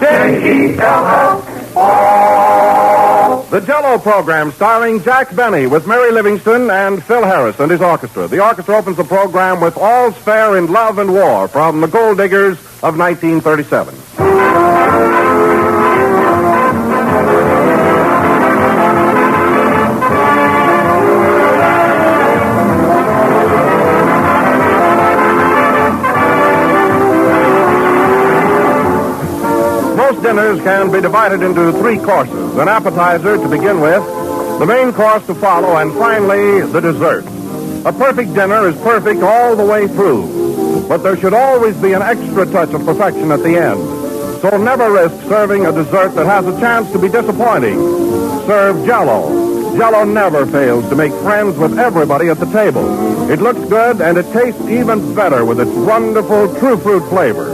J-E-L-L-O. The Jell-O program starring Jack Benny with Mary Livingston and Phil Harris and his orchestra. The orchestra opens the program with All's Fair in Love and War from the Gold Diggers of 1937. Dinners can be divided into three courses. An appetizer to begin with, the main course to follow, and finally, the dessert. A perfect dinner is perfect all the way through, but there should always be an extra touch of perfection at the end. So never risk serving a dessert that has a chance to be disappointing. Serve Jell-O. Jell-O never fails to make friends with everybody at the table. It looks good, and it tastes even better with its wonderful true fruit flavor.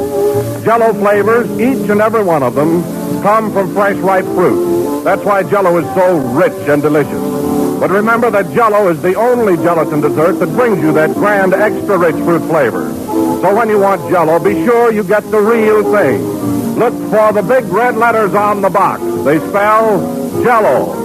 Jell-O flavors, each and every one of them, come from fresh, ripe fruit. That's why Jell-O is so rich and delicious. But remember that Jell-O is the only gelatin dessert that brings you that grand, extra-rich fruit flavor. So when you want Jell-O, be sure you get the real thing. Look for the big red letters on the box. They spell Jell-O.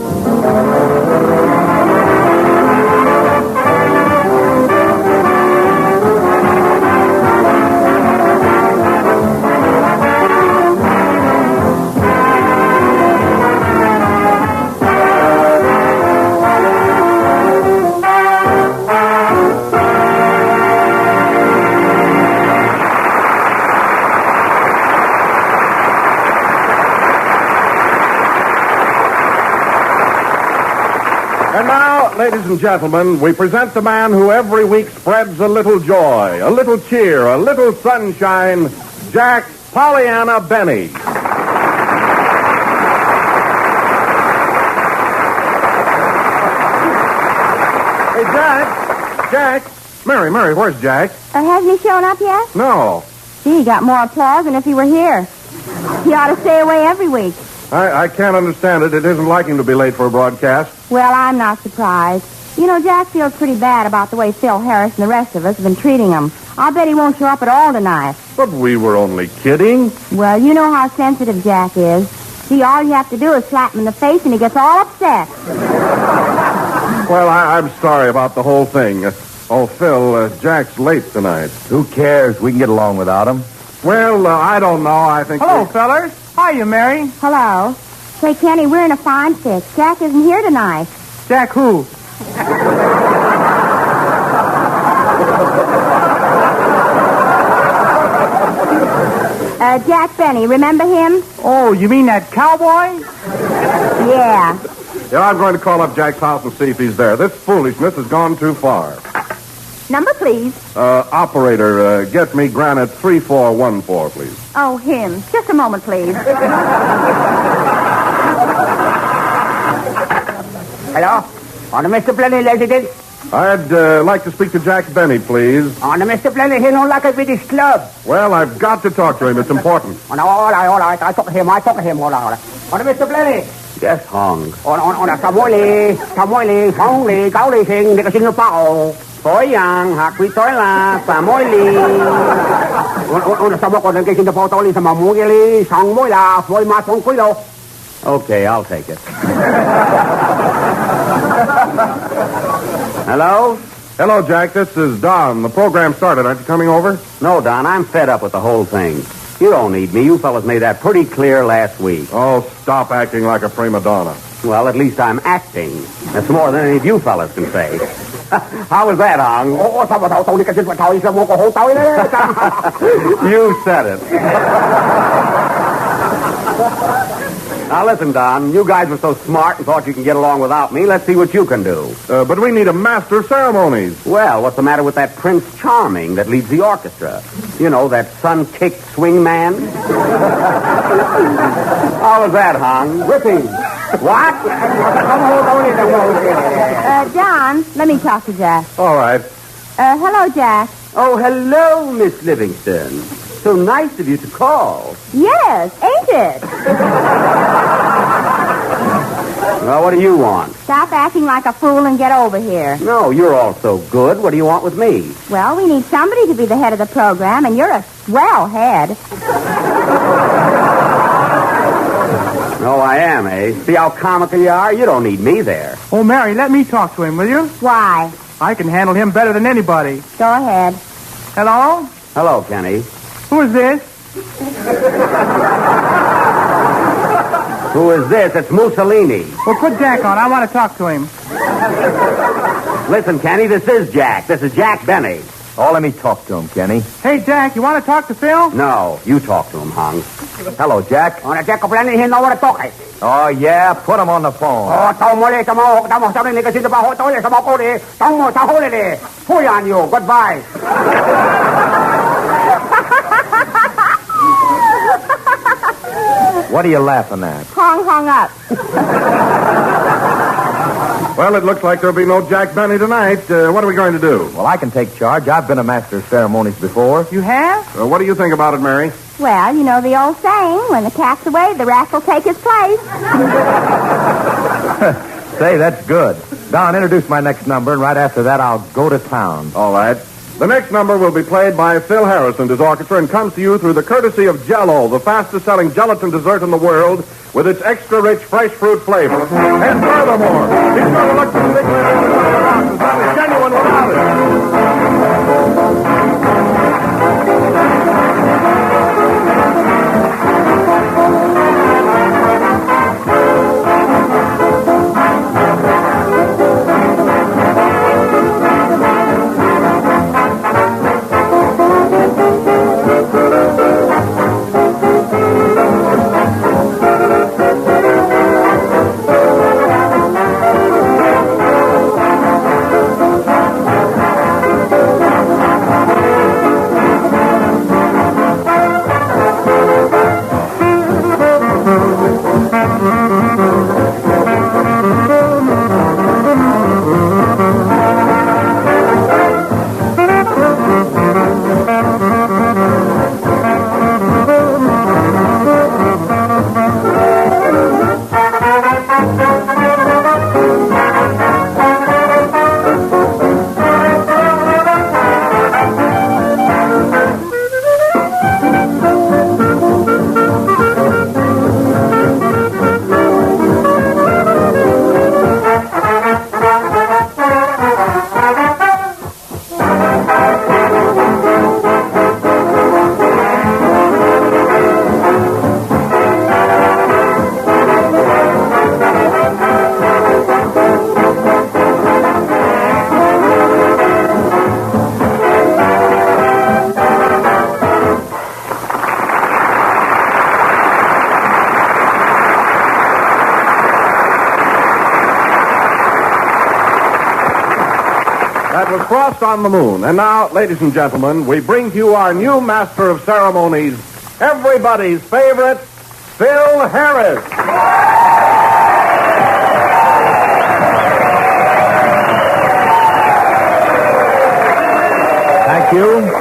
And now, ladies and gentlemen, we present the man who every week spreads a little joy, a little cheer, a little sunshine, Jack Pollyanna Benny. Hey, Jack. Mary, where's Jack? Hasn't he shown up yet? No. Gee, he got more applause than if he were here. He ought to stay away every week. I can't understand it. It isn't like him to be late for a broadcast. Well, I'm not surprised. You know, Jack feels pretty bad about the way Phil Harris and the rest of us have been treating him. I'll bet he won't show up at all tonight. But we were only kidding. Well, you know how sensitive Jack is. See, all you have to do is slap him in the face and he gets all upset. Well, I'm sorry about the whole thing. Phil, Jack's late tonight. Who cares? We can get along without him. Well, I don't know. I think... Hello, fellers. Hiya, Mary. Hello. Say, Kenny, we're in a fine fix. Jack isn't here tonight. Jack who? Jack Benny, remember him? Oh, you mean that cowboy? Yeah. Yeah, I'm going to call up Jack's house and see if he's there. This foolishness has gone too far. Number, please. Operator, get me Granite 3414, please. Oh, him. Just a moment, please. Hello? On the Mr. Blenny, lady. I'd like to speak to Jack Benny, please. On the Mr. Blenny, he don't like it with his club. Well, I've got to talk to him. It's important. Oh, no, all right. I talk to him, all right. On the Mr. Blenny. Yes, Hong. On the Samoyli, Hongli, Gaoli Sing, Nika Singapore. Tối yang, hạt quý tối là và mối lì. Ông sao có cái kinh tế tôi mà mua cái lì, xong mối là phôi mà xong quý đâu. Okay, I'll take it. Hello? Hello, Jack. This is Don. The program started. Aren't you coming over? No, Don, I'm fed up with the whole thing. You don't need me. You fellas made that pretty clear last week. Oh, stop acting like a prima donna. Well, at least I'm acting. That's more than any of you fellas can say. How was that, Hong? You said it. Now, listen, Don. You guys were so smart and thought you can get along without me. Let's see what you can do. But we need a master of ceremonies. Well, what's the matter with that Prince Charming that leads the orchestra? You know, that sun-kicked swing man? How was that, Hong? Ripping. What? John, let me talk to Jack. All right. Hello, Jack. Oh, hello, Miss Livingston. So nice of you to call. Yes, ain't it? Well, what do you want? Stop acting like a fool and get over here. No, you're all so good. What do you want with me? Well, we need somebody to be the head of the program, and you're a swell head. I am, eh? See how comical you are? You don't need me there. Oh, Mary, let me talk to him, will you? Why? I can handle him better than anybody. Go ahead. Hello? Hello, Kenny. Who is this? Who is this? It's Mussolini. Well, put Jack on. I want to talk to him. Listen, Kenny, this is Jack. This is Jack Benny. Oh, let me talk to him, Kenny. Hey, Jack, you want to talk to Phil? No, you talk to him, Hung. Hello, Jack. On a Jack of Lenny, he know what to talk. Oh, yeah? Put him on the phone. Oh, tamo le, tamo sa rin, kasi ba ho, to, sa ko le, tamo sa huli le. Puyan you, goodbye. What are you laughing at? Hung up. Well, it looks like there'll be no Jack Benny tonight. What are we going to do? Well, I can take charge. I've been a master of ceremonies before. You have? What do you think about it, Mary? Well, you know the old saying, when the cat's away, the rat will take his place. Say, that's good. Don, introduce my next number, and right after that, I'll go to town. All right. The next number will be played by Phil Harris and his orchestra and comes to you through the courtesy of Jell-O, the fastest-selling gelatin dessert in the world, with its extra-rich fresh fruit flavor. And furthermore, be sure to look for the big label in the box. It's not genuine without it. That was Frost on the Moon. And now, ladies and gentlemen, we bring to you our new master of ceremonies, everybody's favorite, Phil Harris.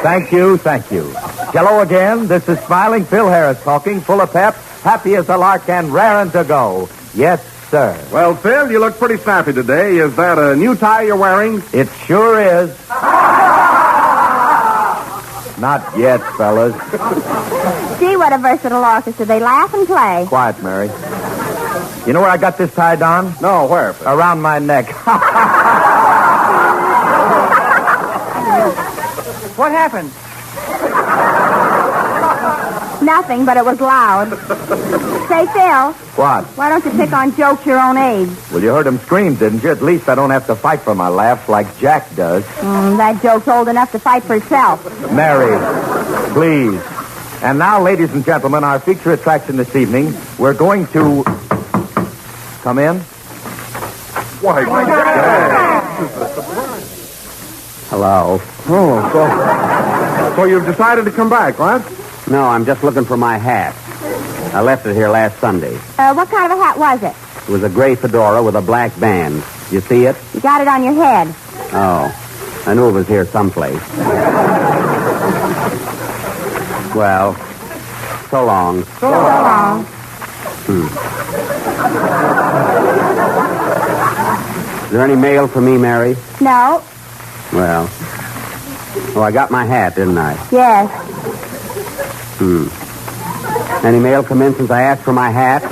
Thank you. Hello again. This is smiling Phil Harris talking, full of pep, happy as a lark, and raring to go. Yes, sir. Well, Phil, you look pretty snappy today. Is that a new tie you're wearing? It sure is. Not yet, fellas. Gee, what a versatile orchestra. They laugh and play. Quiet, Mary. You know where I got this tie, Don? No, where, Phil? Around my neck. What happened? Nothing, but it was loud. Say, Phil, What? why don't you pick on jokes your own age? Well, you heard him scream, didn't you? At least I don't have to fight for my laughs like Jack does. That joke's old enough to fight for itself. Mary, please. And now, ladies and gentlemen, our feature attraction this evening, we're going to... Come in? Why, Hello. Oh, so you've decided to come back, what? No, I'm just looking for my hat. I left it here last Sunday. What kind of a hat was it? It was a gray fedora with a black band. You see it? You got it on your head. Oh, I knew it was here someplace. Well, so long. So long. Is there any mail for me, Mary? No. Well, I got my hat, didn't I? Yes. Any mail come in since I asked for my hat?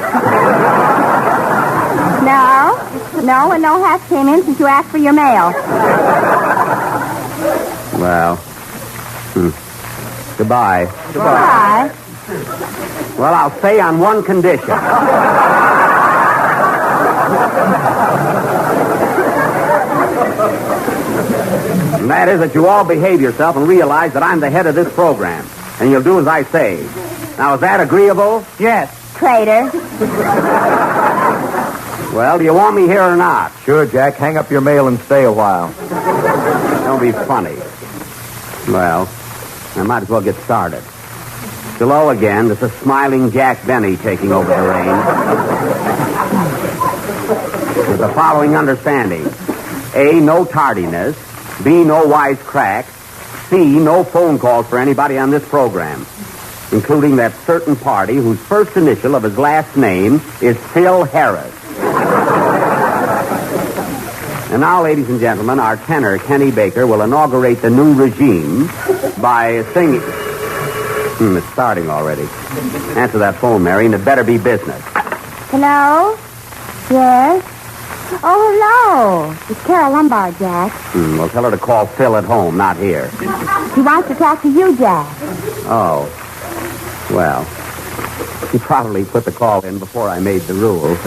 No, and no hats came in since you asked for your mail. Well, goodbye. Goodbye. Well, I'll stay on one condition. And that is that you all behave yourself and realize that I'm the head of this program. And you'll do as I say. Now, is that agreeable? Yes. Traitor. Well, do you want me here or not? Sure, Jack. Hang up your mail and stay a while. Don't be funny. Well, I might as well get started. Hello again. This is Smiling Jack Benny taking over the reins. With the following understanding. A, no tardiness. B, no wisecrack. C, no phone calls for anybody on this program, including that certain party whose first initial of his last name is Phil Harris. And now, ladies and gentlemen, our tenor, Kenny Baker, will inaugurate the new regime by singing... it's starting already. Answer that phone, Mary, and it better be business. Hello? Yes? Oh, hello. It's Carol Lombard, Jack. Well, tell her to call Phil at home, not here. He wants to talk to you, Jack. Oh. Well, he probably put the call in before I made the rules.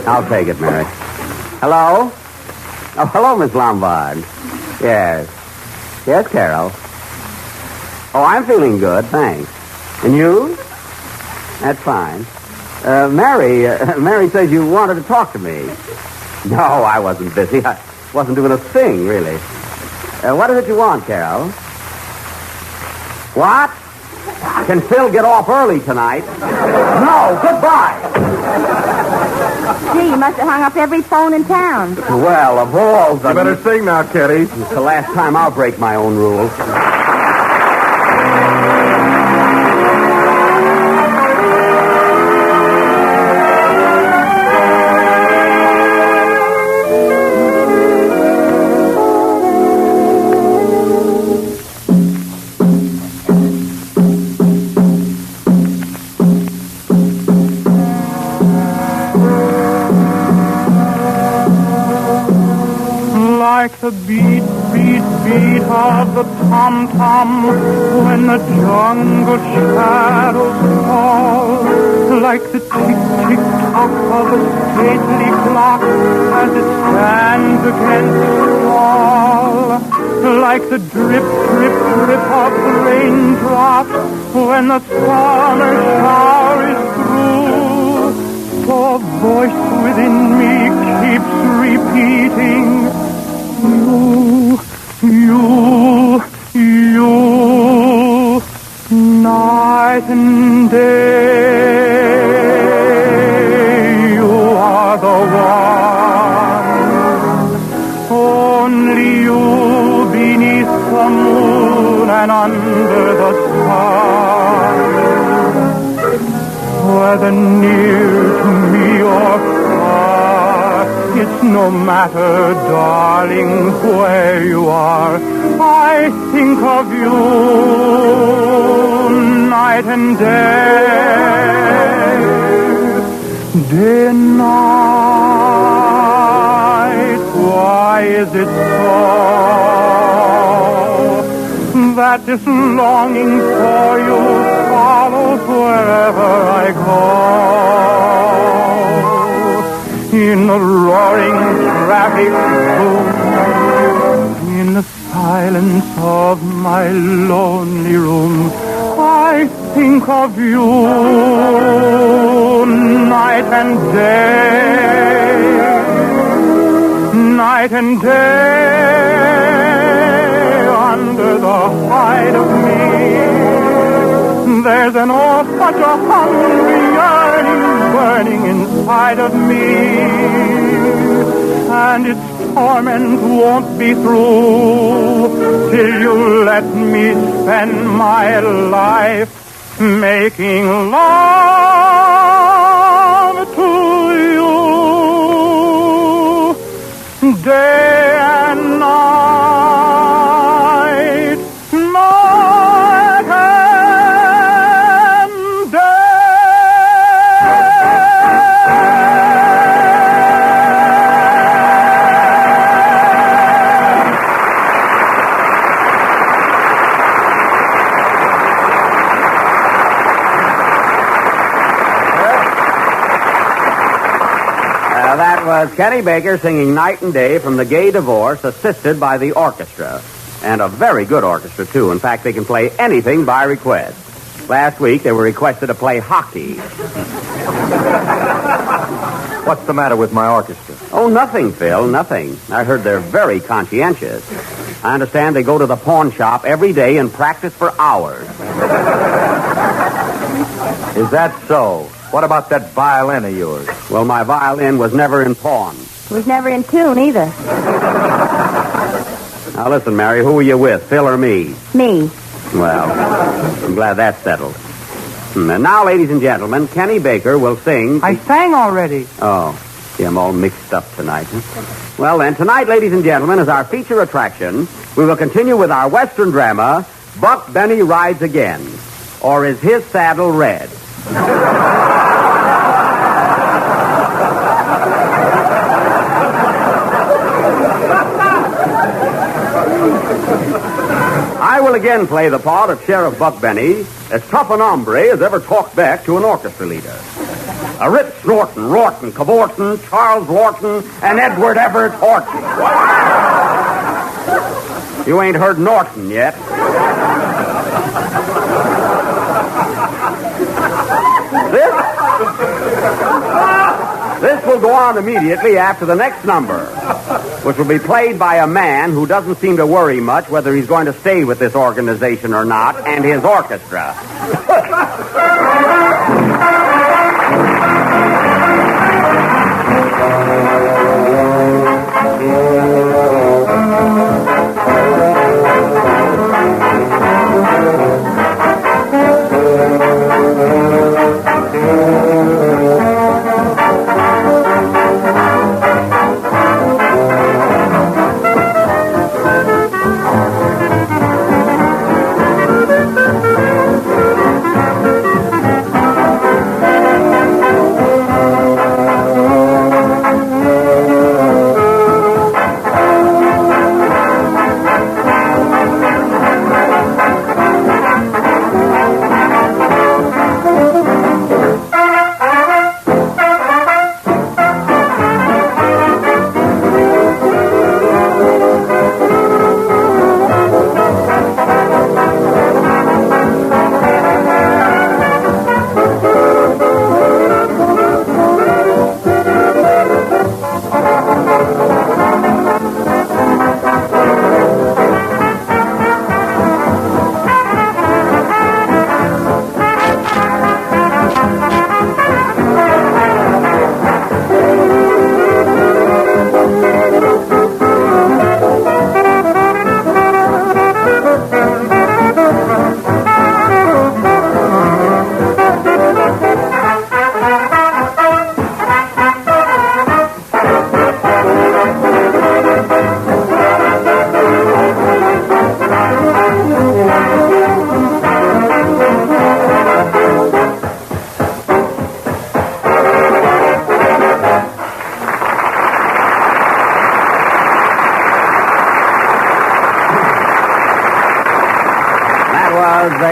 I'll take it, Mary. Hello? Oh, hello, Miss Lombard. Yes. Yes, Carol. Oh, I'm feeling good, thanks. And you? That's fine. Mary says you wanted to talk to me. No, I wasn't busy. I wasn't doing a thing, really. What is it you want, Carol? What? Can Phil get off early tonight? No, goodbye. Gee, you must have hung up every phone in town. Well, of all the... You better sing now, Kitty. It's the last time I'll break my own rules. Like the beat, beat, beat of the tom-tom when the jungle shadows fall. Like the tick-tick-tock of a stately clock as it stands against the wall. Like the drip, drip, drip of the raindrops when the summer shower is through. So a voice within me keeps repeating, you, night and day, you are the one. Only you beneath the moon and under the sun. Whether near to me or far, it's no matter, darling, where you are. I think of you night and day, day and night. Why is it so that this longing for you follows wherever I go? In the roaring traffic boom, in the silence of my lonely room, I think of you night and day, night and day, under the hide of me. There's an such a hungry yearning burning inside of me, and its torment won't be through till you let me spend my life making love to you day and night, night and day. That was Kenny Baker singing Night and Day from The Gay Divorce, assisted by the orchestra. And a very good orchestra, too. In fact, they can play anything by request. Last week, they were requested to play hockey. What's the matter with my orchestra? Oh, nothing, Phil, nothing. I heard they're very conscientious. I understand they go to the pawn shop every day and practice for hours. Is that so? What about that violin of yours? Well, my violin was never in pawn. It was never in tune either. Now, listen, Mary, who were you with, Phil or me? Me. Well, I'm glad that's settled. And now, ladies and gentlemen, Kenny Baker will sing... I sang already. Oh, see, I'm all mixed up tonight. Huh? Well, then, tonight, ladies and gentlemen, as our feature attraction, we will continue with our Western drama, Buck Benny Rides Again. Or Is His Saddle Red? I will again play the part of Sheriff Buck Benny, as tough an hombre as ever talked back to an orchestra leader. A Rip Snorton, Rorton, Cavorton, Charles Lorton, and Edward Everett Horton. You ain't heard Norton yet. This will go on immediately after the next number, which will be played by a man who doesn't seem to worry much whether he's going to stay with this organization or not, and his orchestra.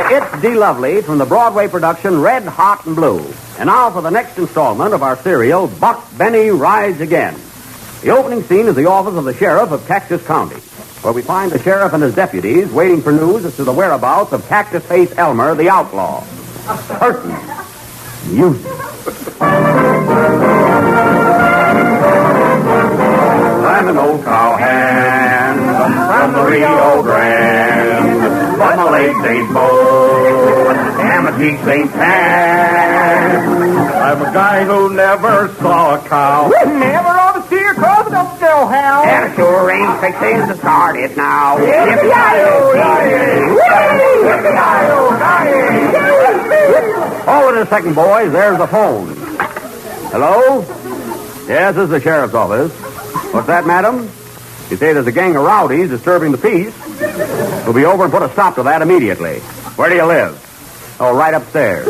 It's D-Lovely from the Broadway production Red, Hot, and Blue. And now for the next installment of our serial, Buck Benny Rides Again. The opening scene is the office of the sheriff of Cactus County, where we find the sheriff and his deputies waiting for news as to the whereabouts of Cactus Face Elmer, the outlaw. Curtain. Music. I'm an old cowhand from the Rio Grande, but my legs ain't bold and my cheeks ain't tan. I'm a guy who never saw a cow. Never ought to see her coming up still, Hal. And sure ain't fixing to start it now. Hold it a second, boys. There's the phone. Hello? Yes, this is the sheriff's office. What's that, madam? You say there's a gang of rowdies disturbing the peace. We'll be over and put a stop to that immediately. Where do you live? Oh, right upstairs.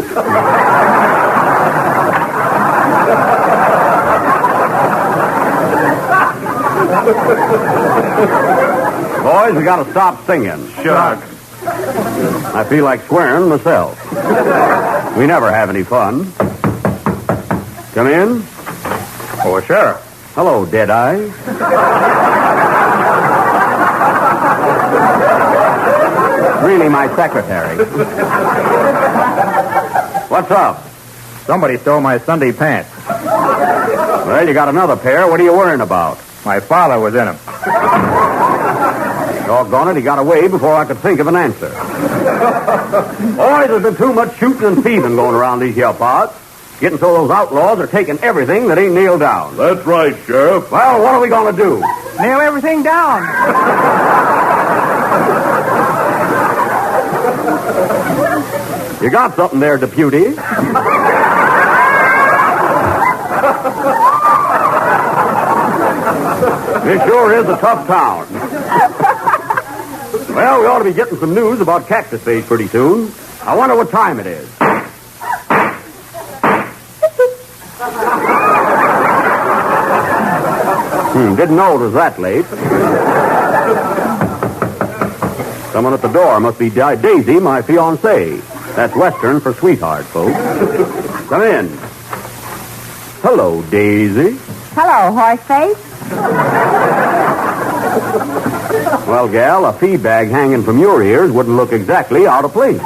Boys, we gotta stop singing. Shucks. I feel like swearing myself. We never have any fun. Come in. Oh, Sheriff. Hello, Deadeye. Really my secretary. What's up? Somebody stole my Sunday pants. Well, you got another pair. What are you worrying about? My father was in them. Doggone it, he got away before I could think of an answer. Boys, there's been too much shooting and thieving going around these here parts. Getting so those outlaws are taking everything that ain't nailed down. That's right, Sheriff. Well, what are we going to do? Nail everything down. You got something there, deputy. This sure is a tough town. Well, we ought to be getting some news about Cactus Face pretty soon. I wonder what time it is. Didn't know it was that late. Someone at the door must be Daisy, my fiancée. That's Western for sweetheart, folks. Come in. Hello, Daisy. Hello, Horseface. Well, gal, a feed bag hanging from your ears wouldn't look exactly out of place.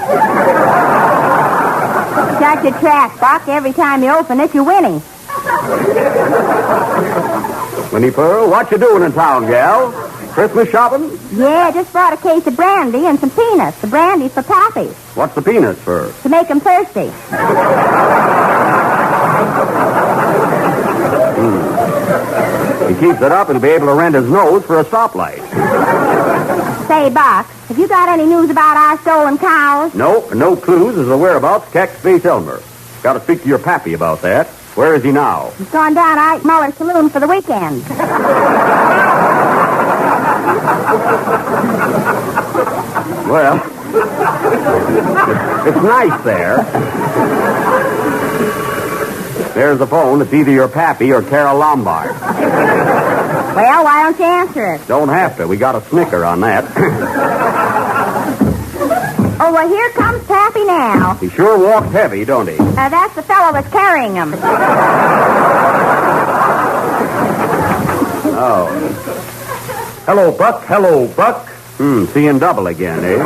Shut your trap, Buck. Every time you open it, you're winning. Winnie Pearl, what you doing in town, gal? Christmas shopping? Yeah, just brought a case of brandy and some peanuts. The brandy's for Pappy, What's the peanuts for? to make him thirsty. He keeps it up, he'll be able to rent his nose for a stoplight. Say, Buck, have you got any news about our stolen cows? No clues as to the whereabouts of Cactus Face Elmer. Got to speak to your pappy about that. Where is he now? He's gone down to Ike Muller's saloon for the weekend. Well, it's nice there. There's the phone. It's either your pappy or Carol Lombard. Well, why don't you answer it? Don't have to. We got a snicker on that. Oh, well, here comes Pappy now. He sure walks heavy, don't he? That's the fellow that's carrying him. Oh. Hello, Buck. Hello, Buck. Seeing double again, eh?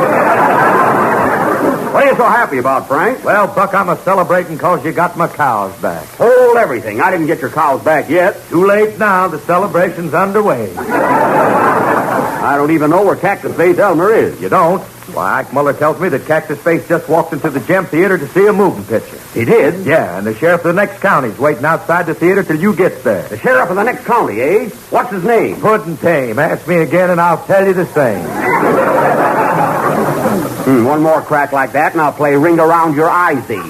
What are you so happy about, Frank? Well, Buck, I'm a-celebrating 'cause you got my cows back. Hold everything. I didn't get your cows back yet. Too late now. The celebration's underway. I don't even know where Cactus Face Elmer is. You don't? Why, Ike Muller tells me that Cactus Face just walked into the Gem Theater to see a moving picture. He did? Yeah, and the sheriff of the next county's waiting outside the theater till you get there. The sheriff of the next county, eh? What's his name? Puddin' Tame. Ask me again and I'll tell you the same. One more crack like that and I'll play Ring Around Your Eyesy.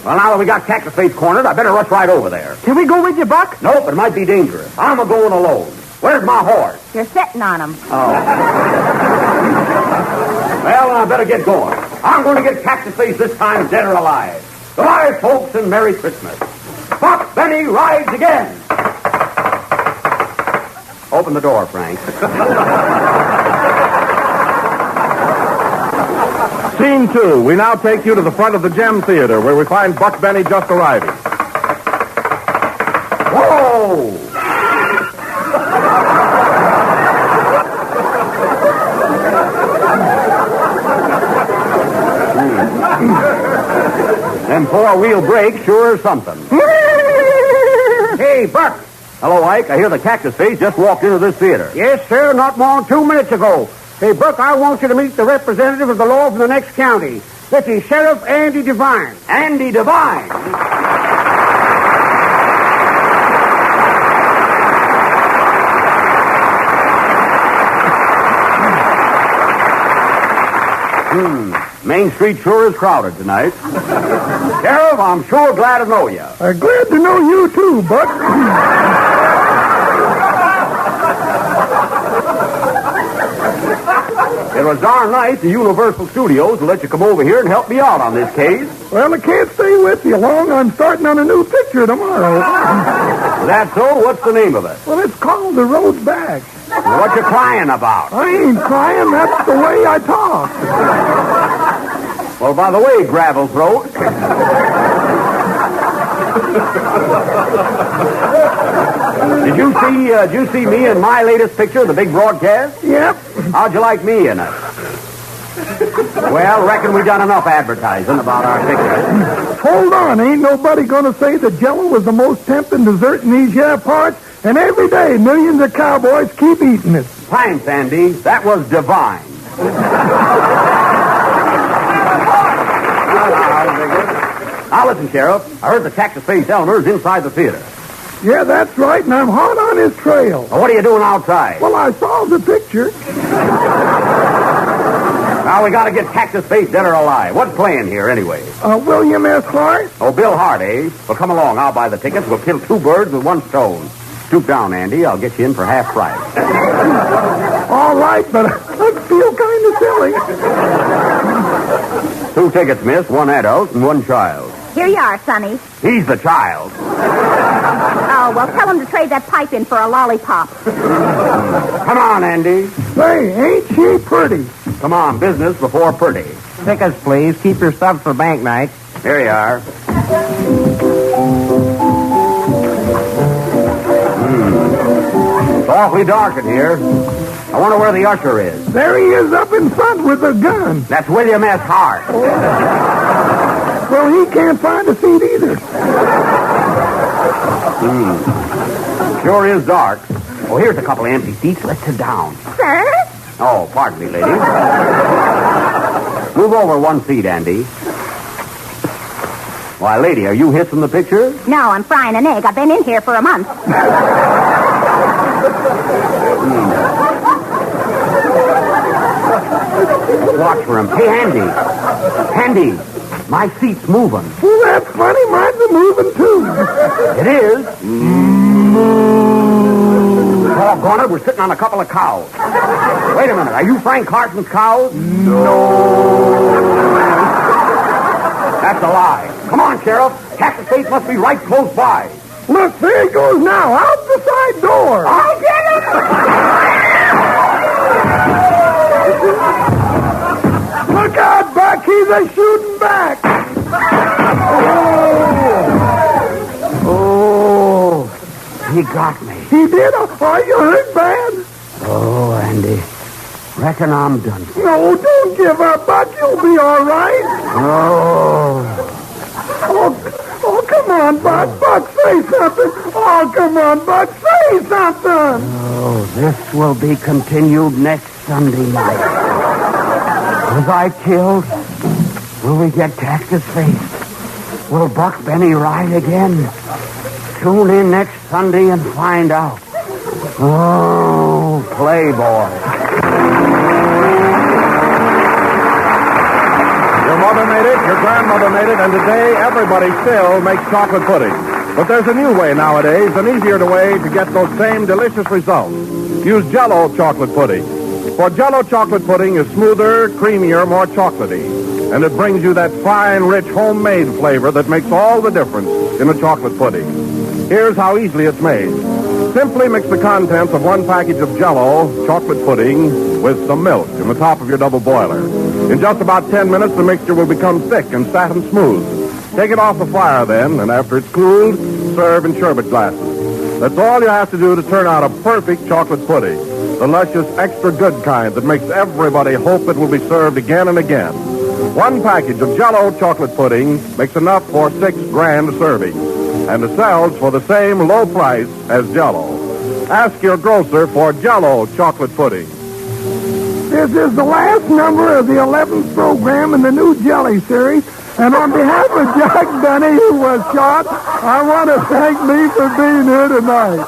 Well, now that we got Cactus Face cornered, I better rush right over there. Can we go with you, Buck? Nope, it might be dangerous. I'm a-going alone. Where's my horse? You're sitting on him. Well, I better get going. I'm going to get Cactus Face this time, dead or alive. Goodbye, folks, and Merry Christmas. Buck Benny rides again. Open the door, Frank. Scene 2. We now take you to the front of the Gem Theater, where we find Buck Benny just arriving. Whoa! Them four-wheel brakes sure is something. Hey, Buck. Hello, Ike. I hear the Cactus Face just walked into this theater. Yes, sir, not more than 2 minutes ago. Hey, Buck, I want you to meet the representative of the law from the next county. This is Sheriff Andy Devine. Andy Devine. Main Street sure is crowded tonight. Sheriff, I'm sure glad to know you. Glad to know you, too, Buck. It was darn nice of Universal Studios to let you come over here and help me out on this case. Well, I can't stay with you long. I'm starting on a new picture tomorrow. That's so? What's the name of it? Well, it's called The Road Back. What you crying about? I ain't crying. That's the way I talk. Well, by the way, Gravel Throat. Did you see me in my latest picture, the big broadcast? Yep. How'd you like me in it? Well, reckon we done enough advertising about our picture. Hold on. Ain't nobody going to say that Jell-O was the most tempting dessert in these here parts? And every day, millions of cowboys keep eating it. Thanks, Andy. That was divine. Now, listen, Sheriff. I heard the Cactus-Faced Elmer's inside the theater. Yeah, that's right, and I'm hot on his trail. Well, what are you doing outside? Well, I saw the picture. Now, we got to get Cactus-Faced dead or alive. What's playing here, anyway? William S. Clark? Oh, Bill Hart, eh? Well, come along. I'll buy the tickets. We'll kill two birds with one stone. Stoop down, Andy. I'll get you in for half price. All right, but I feel kind of silly. 2 tickets, miss. 1 adult and 1 child. Here you are, Sonny. He's the child. Oh, well, tell him to trade that pipe in for a lollipop. Come on, Andy. Say, ain't she pretty? Come on, business before pretty. Tickets, please. Keep your stubs for bank night. Here you are. It's awfully dark in here. I wonder where the usher is. There he is up in front with a gun. That's William S. Hart. Well, he can't find a seat either. Sure is dark. Oh, here's a couple of empty seats. Let's sit down. Sir? Oh, pardon me, lady. Move over 1 seat, Andy. Why, lady, are you hissing the picture? No, I'm frying an egg. I've been in here for a month. Watch for him. Hey, Andy. Andy, my seat's moving. Well, that's funny. Mine's a moving, too. It is? Doggone it, we're sitting on a couple of cows. Wait a minute. Are you Frank Carson's cows? No. That's a lie. Come on, Sheriff. Cactus-Faced must be right close by. Look, there he goes now, out the side door. I'll get him! Look out, Buck. He's a shooting back. Oh, he got me. He did? Are you hurt bad? Oh, Andy. Reckon I'm done. No, don't give up, Buck. You'll be all right. Oh, come on, Buck. Buck, say something. Oh, come on, Buck. Say something. Oh, this will be continued next Sunday night. Was I killed? Will we get Cactus-Faced? Will Buck Benny ride again? Tune in next Sunday and find out. Oh, Playboy. Your mother made it, your grandmother made it, and today everybody still makes chocolate pudding. But there's a new way nowadays, an easier way to get those same delicious results. Use Jell-O chocolate pudding. For Jell-O chocolate pudding is smoother, creamier, more chocolatey. And it brings you that fine, rich, homemade flavor that makes all the difference in a chocolate pudding. Here's how easily it's made. Simply mix the contents of 1 package of Jell-O chocolate pudding with some milk in the top of your double boiler. In just about 10 minutes, the mixture will become thick and satin smooth. Take it off the fire then, and after it's cooled, serve in sherbet glasses. That's all you have to do to turn out a perfect chocolate pudding. The luscious, extra good kind that makes everybody hope it will be served again and again. 1 package of Jell-O chocolate pudding makes enough for 6 grand servings. And it sells for the same low price as Jell-O. Ask your grocer for Jell-O chocolate pudding. This is the last number of the 11th program in the new Jelly series. And on behalf of Jack Benny, who was shot, I want to thank me for being here tonight.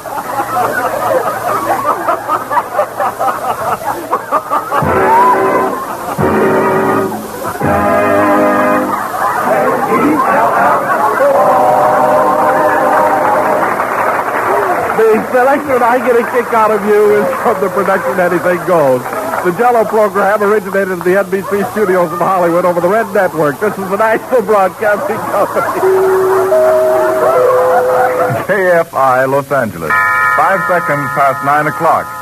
The selection I get a kick out of you is from the production Anything Goes. The Jell-O program originated at the NBC studios in Hollywood over the Red Network. This is the National Broadcasting Company. KFI, Los Angeles. 5 seconds past 9 o'clock.